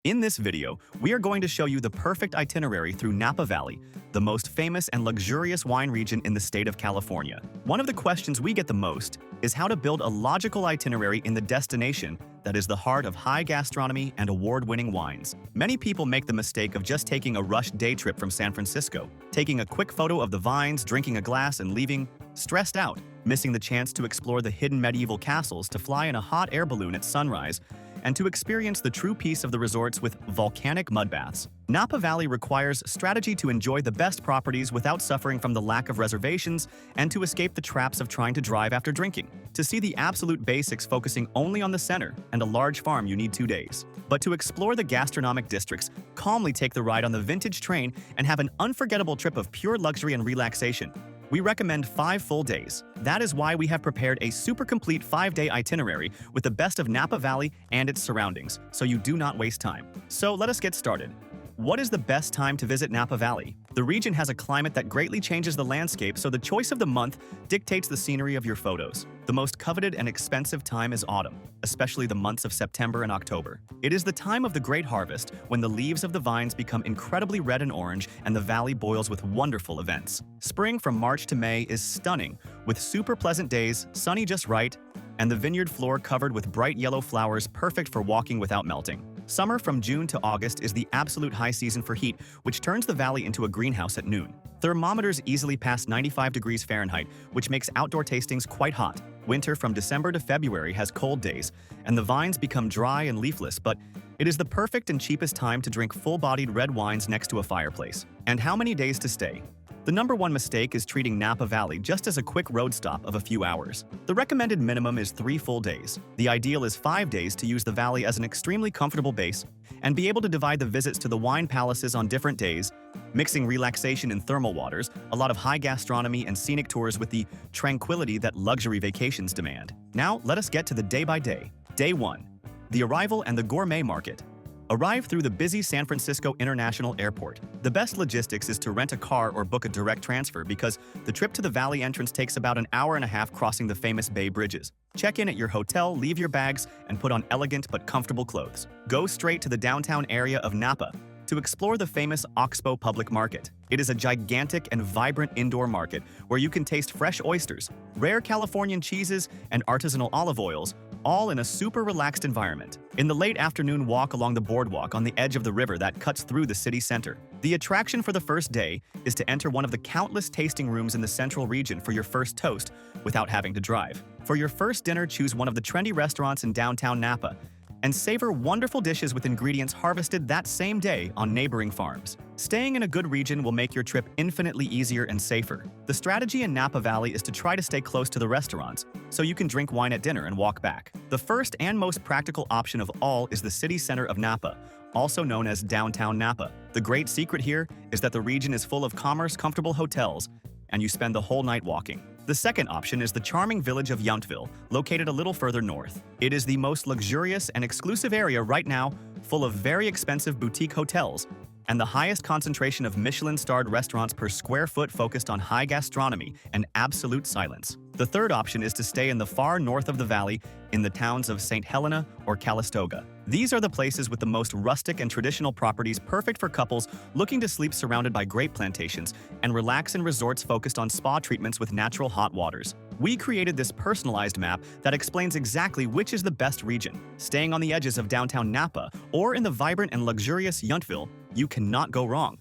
In this video, we are going to show you the perfect itinerary through Napa Valley, the most famous and luxurious wine region in the state of California. One of the questions we get the most is how to build a logical itinerary in the destination that is the heart of high gastronomy and award-winning wines. Many people make the mistake of just taking a rushed day trip from San Francisco, taking a quick photo of the vines, drinking a glass, and leaving stressed out, missing the chance to explore the hidden medieval castles, to fly in a hot air balloon at sunrise, and to experience the true peace of the resorts with volcanic mud baths. Napa Valley requires strategy to enjoy the best properties without suffering from the lack of reservations and to escape the traps of trying to drive after drinking. To see the absolute basics focusing only on the center and a large farm, you need 2 days. But to explore the gastronomic districts, calmly take the ride on the vintage train and have an unforgettable trip of pure luxury and relaxation. We recommend 5 full days. That is why we have prepared a super complete 5-day itinerary with the best of Napa Valley and its surroundings, so you do not waste time. So let us get started. What is the best time to visit Napa Valley? The region has a climate that greatly changes the landscape, so the choice of the month dictates the scenery of your photos. The most coveted and expensive time is autumn, especially the months of September and October. It is the time of the great harvest, when the leaves of the vines become incredibly red and orange and the valley boils with wonderful events. Spring from March to May is stunning, with super pleasant days, sunny just right, and the vineyard floor covered with bright yellow flowers perfect for walking without melting. Summer from June to August is the absolute high season for heat, which turns the valley into a greenhouse at noon. Thermometers easily pass 95 degrees Fahrenheit, which makes outdoor tastings quite hot. Winter from December to February has cold days, and the vines become dry and leafless, but it is the perfect and cheapest time to drink full-bodied red wines next to a fireplace. And how many days to stay? The number one mistake is treating Napa Valley just as a quick road stop of a few hours. The recommended minimum is 3 full days. The ideal is 5 days to use the valley as an extremely comfortable base and be able to divide the visits to the wine palaces on different days, mixing relaxation in thermal waters, a lot of high gastronomy and scenic tours with the tranquility that luxury vacations demand. Now, let us get to the day-by-day. Day 1. The arrival and the gourmet market. Arrive through the busy San Francisco International Airport. The best logistics is to rent a car or book a direct transfer because the trip to the valley entrance takes about an hour and a half crossing the famous Bay Bridges. Check in at your hotel, leave your bags, and put on elegant but comfortable clothes. Go straight to the downtown area of Napa to explore the famous Oxbow Public Market. It is a gigantic and vibrant indoor market where you can taste fresh oysters, rare Californian cheeses, and artisanal olive oils, all in a super relaxed environment. In the late afternoon, walk along the boardwalk on the edge of the river that cuts through the city center. The attraction for the first day is to enter one of the countless tasting rooms in the central region for your first toast without having to drive. For your first dinner, choose one of the trendy restaurants in downtown Napa and savor wonderful dishes with ingredients harvested that same day on neighboring farms. Staying in a good region will make your trip infinitely easier and safer. The strategy in Napa Valley is to try to stay close to the restaurants, so you can drink wine at dinner and walk back. The first and most practical option of all is the city center of Napa, also known as downtown Napa. The great secret here is that the region is full of comfortable hotels, and you spend the whole night walking. The second option is the charming village of Yountville, located a little further north. It is the most luxurious and exclusive area right now, full of very expensive boutique hotels and the highest concentration of Michelin-starred restaurants per square foot focused on high gastronomy and absolute silence. The third option is to stay in the far north of the valley in the towns of St. Helena or Calistoga. These are the places with the most rustic and traditional properties, perfect for couples looking to sleep surrounded by grape plantations and relax in resorts focused on spa treatments with natural hot waters. We created this personalized map that explains exactly which is the best region. Staying on the edges of downtown Napa or in the vibrant and luxurious Yountville, you cannot go wrong.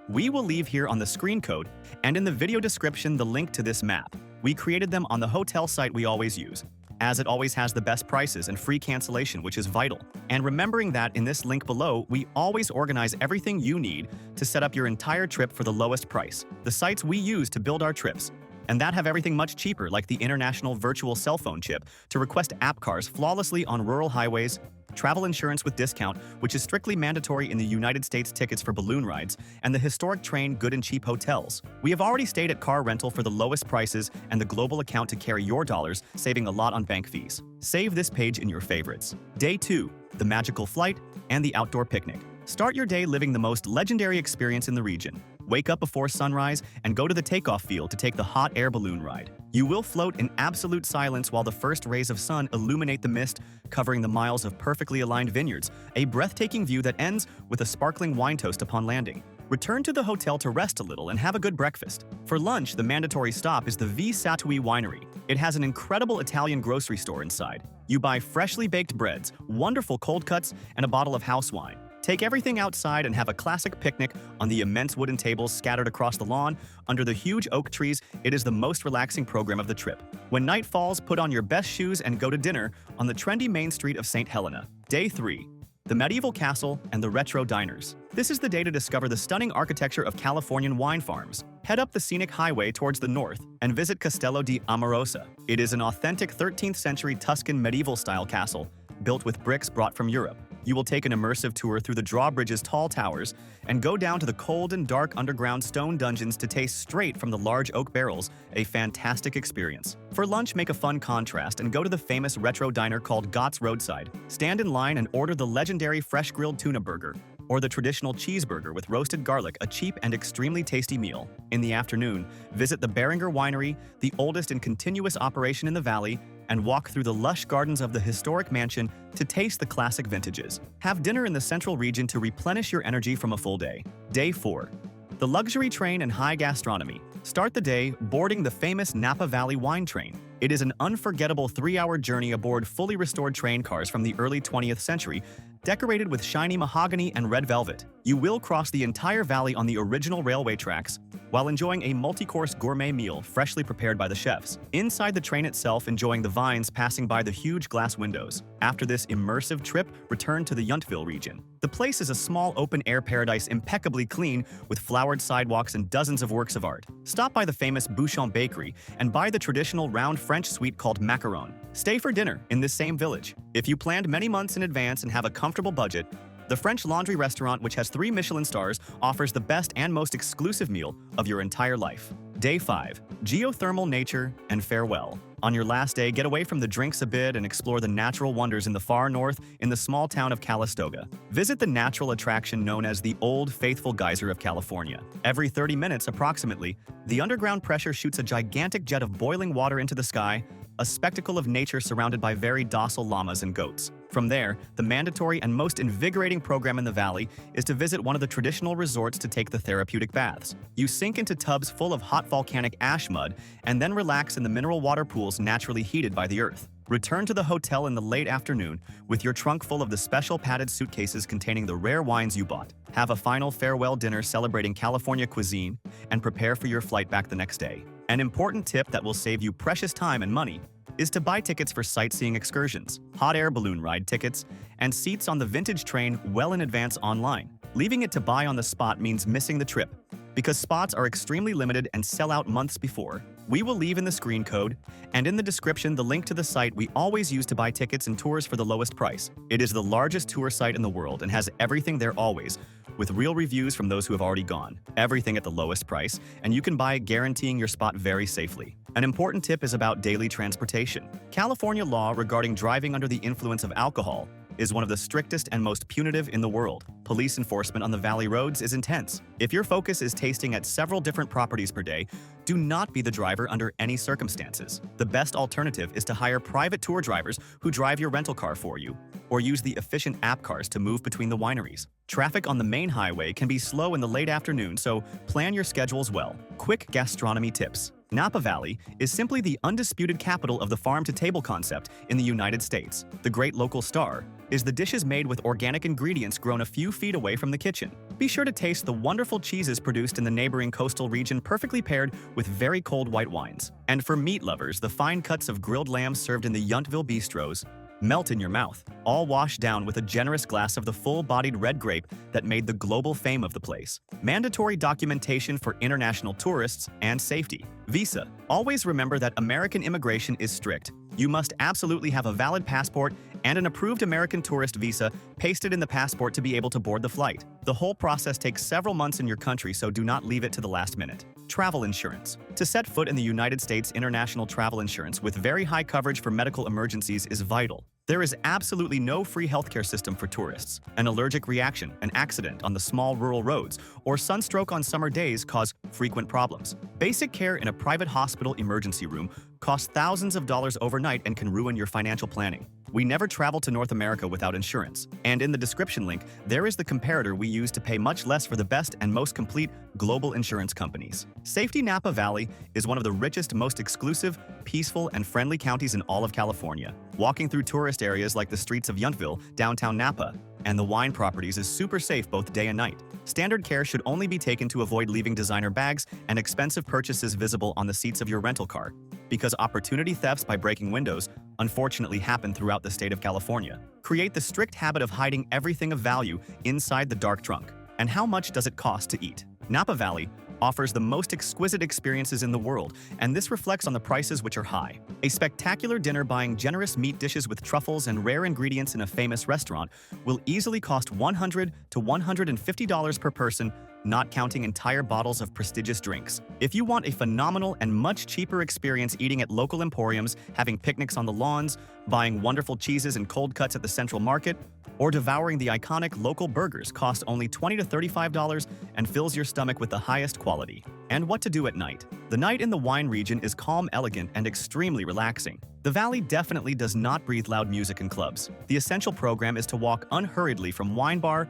We will leave here on the screen code and in the video description the link to this map. We created them on the hotel site we always use, as it always has the best prices and free cancellation, which is vital. And remembering that in this link below, we always organize everything you need to set up your entire trip for the lowest price. The sites we use to build our trips, and that have everything much cheaper, like the international virtual cell phone chip to request app cars flawlessly on rural highways, travel insurance with discount, which is strictly mandatory in the United States, tickets for balloon rides, and the historic train good and cheap hotels. We have already stayed at car rental for the lowest prices and the global account to carry your dollars, saving a lot on bank fees. Save this page in your favorites. Day 2. The magical flight and the outdoor picnic. Start your day living the most legendary experience in the region. Wake up before sunrise and go to the takeoff field to take the hot air balloon ride. You will float in absolute silence while the first rays of sun illuminate the mist, covering the miles of perfectly aligned vineyards, a breathtaking view that ends with a sparkling wine toast upon landing. Return to the hotel to rest a little and have a good breakfast. For lunch, the mandatory stop is the V. Satui Winery. It has an incredible Italian grocery store inside. You buy freshly baked breads, wonderful cold cuts, and a bottle of house wine. Take everything outside and have a classic picnic on the immense wooden tables scattered across the lawn. Under the huge oak trees, it is the most relaxing program of the trip. When night falls, put on your best shoes and go to dinner on the trendy main street of St. Helena. Day 3. The medieval castle and the retro diners. This is the day to discover the stunning architecture of Californian wine farms. Head up the scenic highway towards the north and visit Castello di Amorosa. It is an authentic 13th century Tuscan medieval-style castle built with bricks brought from Europe. You will take an immersive tour through the drawbridge's tall towers and go down to the cold and dark underground stone dungeons to taste straight from the large oak barrels, a fantastic experience. For lunch, make a fun contrast and go to the famous retro diner called Gott's Roadside. Stand in line and order the legendary fresh-grilled tuna burger or the traditional cheeseburger with roasted garlic, a cheap and extremely tasty meal. In the afternoon, visit the Beringer Winery, the oldest in continuous operation in the valley, and walk through the lush gardens of the historic mansion to taste the classic vintages. Have dinner in the central region to replenish your energy from a full day. Day 4. The luxury train and high gastronomy. Start the day boarding the famous Napa Valley wine train. It is an unforgettable 3-hour journey aboard fully restored train cars from the early 20th century, decorated with shiny mahogany and red velvet. You will cross the entire valley on the original railway tracks while enjoying a multi-course gourmet meal freshly prepared by the chefs. Inside the train itself, enjoying the vines passing by the huge glass windows. After this immersive trip, return to the Yountville region. The place is a small open-air paradise impeccably clean with flowered sidewalks and dozens of works of art. Stop by the famous Bouchon Bakery and buy the traditional round French sweet called macaron. Stay for dinner in this same village. If you planned many months in advance and have a comfortable budget, the French Laundry restaurant, which has 3 Michelin stars, offers the best and most exclusive meal of your entire life. Day 5. Geothermal nature and farewell. On your last day, get away from the drinks a bit and explore the natural wonders in the far north in the small town of Calistoga. Visit the natural attraction known as the Old Faithful Geyser of California. Every 30 minutes approximately, the underground pressure shoots a gigantic jet of boiling water into the sky, a spectacle of nature surrounded by very docile llamas and goats. From there, the mandatory and most invigorating program in the valley is to visit one of the traditional resorts to take the therapeutic baths. You sink into tubs full of hot volcanic ash mud and then relax in the mineral water pools naturally heated by the earth. Return to the hotel in the late afternoon with your trunk full of the special padded suitcases containing the rare wines you bought. Have a final farewell dinner celebrating California cuisine and prepare for your flight back the next day. An important tip that will save you precious time and money is to buy tickets for sightseeing excursions, hot air balloon ride tickets, and seats on the vintage train well in advance online. Leaving it to buy on the spot means missing the trip, because spots are extremely limited and sell out months before. We will leave in the screen code and in the description the link to the site we always use to buy tickets and tours for the lowest price. It is the largest tour site in the world and has everything there always, with real reviews from those who have already gone. Everything at the lowest price, and you can buy it guaranteeing your spot very safely. An important tip is about daily transportation. California law regarding driving under the influence of alcohol is one of the strictest and most punitive in the world. Police enforcement on the valley roads is intense. If your focus is tasting at several different properties per day, do not be the driver under any circumstances. The best alternative is to hire private tour drivers who drive your rental car for you, or use the efficient app cars to move between the wineries. Traffic on the main highway can be slow in the late afternoon, so plan your schedules well. Quick gastronomy tips. Napa Valley is simply the undisputed capital of the farm-to-table concept in the United States. The great local star is the dishes made with organic ingredients grown a few feet away from the kitchen. Be sure to taste the wonderful cheeses produced in the neighboring coastal region, perfectly paired with very cold white wines. And for meat lovers, the fine cuts of grilled lamb served in the Yountville bistros melt in your mouth, all washed down with a generous glass of the full-bodied red grape that made the global fame of the place. Mandatory documentation for international tourists and safety. Visa. Always remember that American immigration is strict. You must absolutely have a valid passport and an approved American tourist visa pasted in the passport to be able to board the flight. The whole process takes several months in your country, so do not leave it to the last minute. Travel insurance. To set foot in the United States, international travel insurance with very high coverage for medical emergencies is vital. There is absolutely no free healthcare system for tourists. An allergic reaction, an accident on the small rural roads, or sunstroke on summer days cause frequent problems. Basic care in a private hospital emergency room costs thousands of dollars overnight and can ruin your financial planning. We never travel to North America without insurance. And in the description link, there is the comparator we use to pay much less for the best and most complete global insurance companies. Safety Napa Valley is one of the richest, most exclusive, peaceful, and friendly counties in all of California. Walking through tourist areas like the streets of Yountville, downtown Napa, and the wine properties is super safe both day and night. Standard care should only be taken to avoid leaving designer bags and expensive purchases visible on the seats of your rental car, because opportunity thefts by breaking windows unfortunately happen throughout the state of California. Create the strict habit of hiding everything of value inside the dark trunk. And how much does it cost to eat? Napa Valley offers the most exquisite experiences in the world, and this reflects on the prices, which are high. A spectacular dinner buying generous meat dishes with truffles and rare ingredients in a famous restaurant will easily cost $100 to $150 per person, not counting entire bottles of prestigious drinks. If you want a phenomenal and much cheaper experience eating at local emporiums, having picnics on the lawns, buying wonderful cheeses and cold cuts at the Central Market, or devouring the iconic local burgers cost only $20 to $35 and fills your stomach with the highest quality. And what to do at night? The night in the wine region is calm, elegant, and extremely relaxing. The valley definitely does not breathe loud music and clubs. The essential program is to walk unhurriedly from wine bar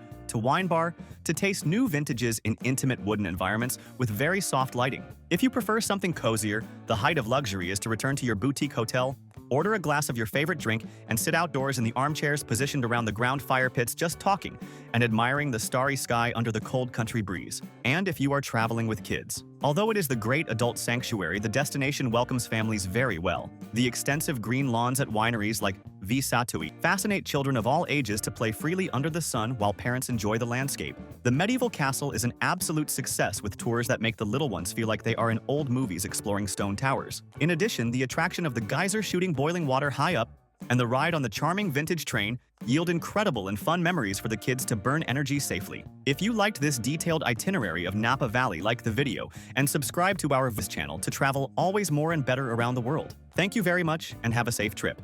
to taste new vintages in intimate wooden environments with very soft lighting. If you prefer something cozier, the height of luxury is to return to your boutique hotel, order a glass of your favorite drink, and sit outdoors in the armchairs positioned around the ground fire pits just talking and admiring the starry sky under the cold country breeze. And if you are traveling with kids, although it is the great adult sanctuary, the destination welcomes families very well. The extensive green lawns at wineries like Visatui fascinate children of all ages to play freely under the sun while parents enjoy the landscape. The medieval castle is an absolute success with tours that make the little ones feel like they are in old movies exploring stone towers. In addition, the attraction of the geyser shooting boiling water high up and the ride on the charming vintage train yield incredible and fun memories for the kids to burn energy safely. If you liked this detailed itinerary of Napa Valley, like the video and subscribe to our channel to travel always more and better around the world. Thank you very much and have a safe trip.